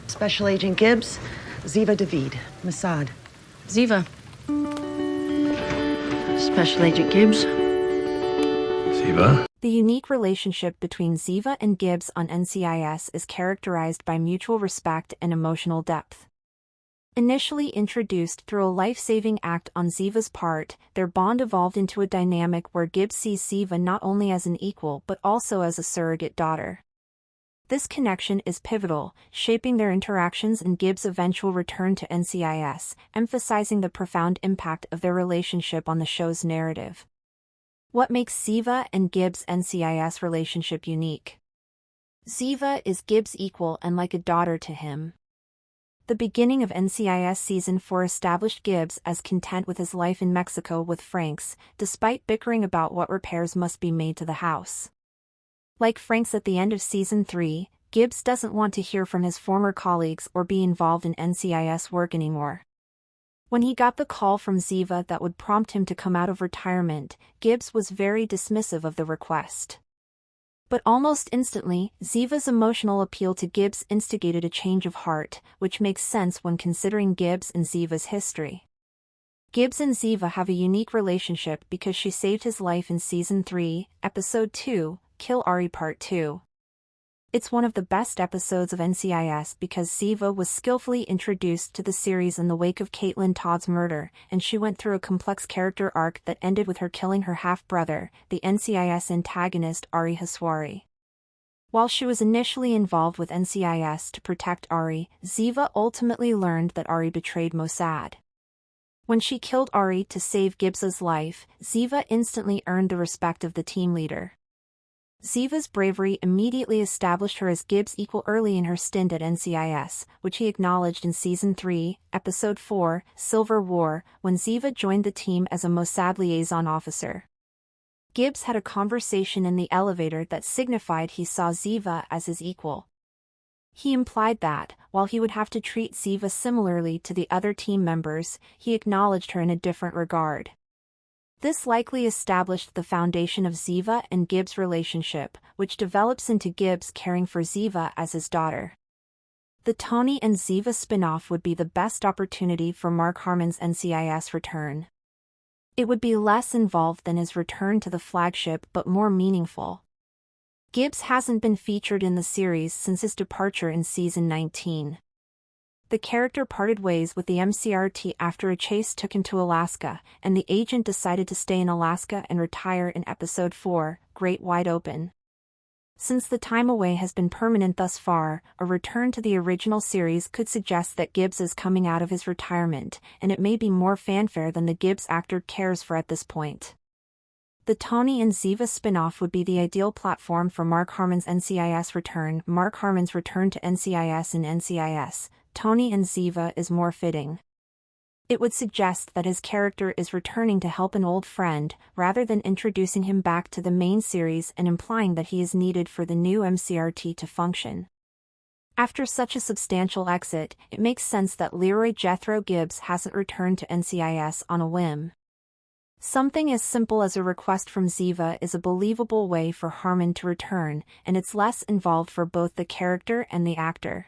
Special Agent Gibbs, Ziva David, Mossad. Ziva. Special Agent Gibbs. Ziva? The unique relationship between Ziva and Gibbs on NCIS is characterized by mutual respect and emotional depth. Initially introduced through a life-saving act on Ziva's part, their bond evolved into a dynamic where Gibbs sees Ziva not only as an equal but also as a surrogate daughter. This connection is pivotal, shaping their interactions and Gibbs' eventual return to NCIS, emphasizing the profound impact of their relationship on the show's narrative. What makes Ziva and Gibbs' NCIS relationship unique? Ziva is Gibbs' equal and like a daughter to him. The beginning of NCIS Season 4 established Gibbs as content with his life in Mexico with Franks, despite bickering about what repairs must be made to the house. Like Franks at the end of Season 3, Gibbs doesn't want to hear from his former colleagues or be involved in NCIS work anymore. When he got the call from Ziva that would prompt him to come out of retirement, Gibbs was very dismissive of the request. But almost instantly, Ziva's emotional appeal to Gibbs instigated a change of heart, which makes sense when considering Gibbs and Ziva's history. Gibbs and Ziva have a unique relationship because she saved his life in Season 3, Episode 2, Kill Ari Part 2. It's one of the best episodes of NCIS because Ziva was skillfully introduced to the series in the wake of Caitlin Todd's murder, and she went through a complex character arc that ended with her killing her half-brother, the NCIS antagonist Ari Haswari. While she was initially involved with NCIS to protect Ari, Ziva ultimately learned that Ari betrayed Mossad. When she killed Ari to save Gibbs's life, Ziva instantly earned the respect of the team leader. Ziva's bravery immediately established her as Gibbs' equal early in her stint at NCIS, which he acknowledged in Season 3, Episode 4, Silver War, when Ziva joined the team as a Mossad liaison officer. Gibbs had a conversation in the elevator that signified he saw Ziva as his equal. He implied that, while he would have to treat Ziva similarly to the other team members, he acknowledged her in a different regard. This likely established the foundation of Ziva and Gibbs' relationship, which develops into Gibbs caring for Ziva as his daughter. The Tony and Ziva spin-off would be the best opportunity for Mark Harmon's NCIS return. It would be less involved than his return to the flagship but more meaningful. Gibbs hasn't been featured in the series since his departure in Season 19. The character parted ways with the MCRT after a chase took him to Alaska, and the agent decided to stay in Alaska and retire in Episode 4, Great Wide Open. Since the time away has been permanent thus far, a return to the original series could suggest that Gibbs is coming out of his retirement, and it may be more fanfare than the Gibbs actor cares for at this point. The Tony and Ziva spin-off would be the ideal platform for Mark Harmon's NCIS return. Mark Harmon's return to NCIS in NCIS, Tony and Ziva is more fitting. It would suggest that his character is returning to help an old friend, rather than introducing him back to the main series and implying that he is needed for the new MCRT to function. After such a substantial exit, it makes sense that Leroy Jethro Gibbs hasn't returned to NCIS on a whim. Something as simple as a request from Ziva is a believable way for Harmon to return, and it's less involved for both the character and the actor.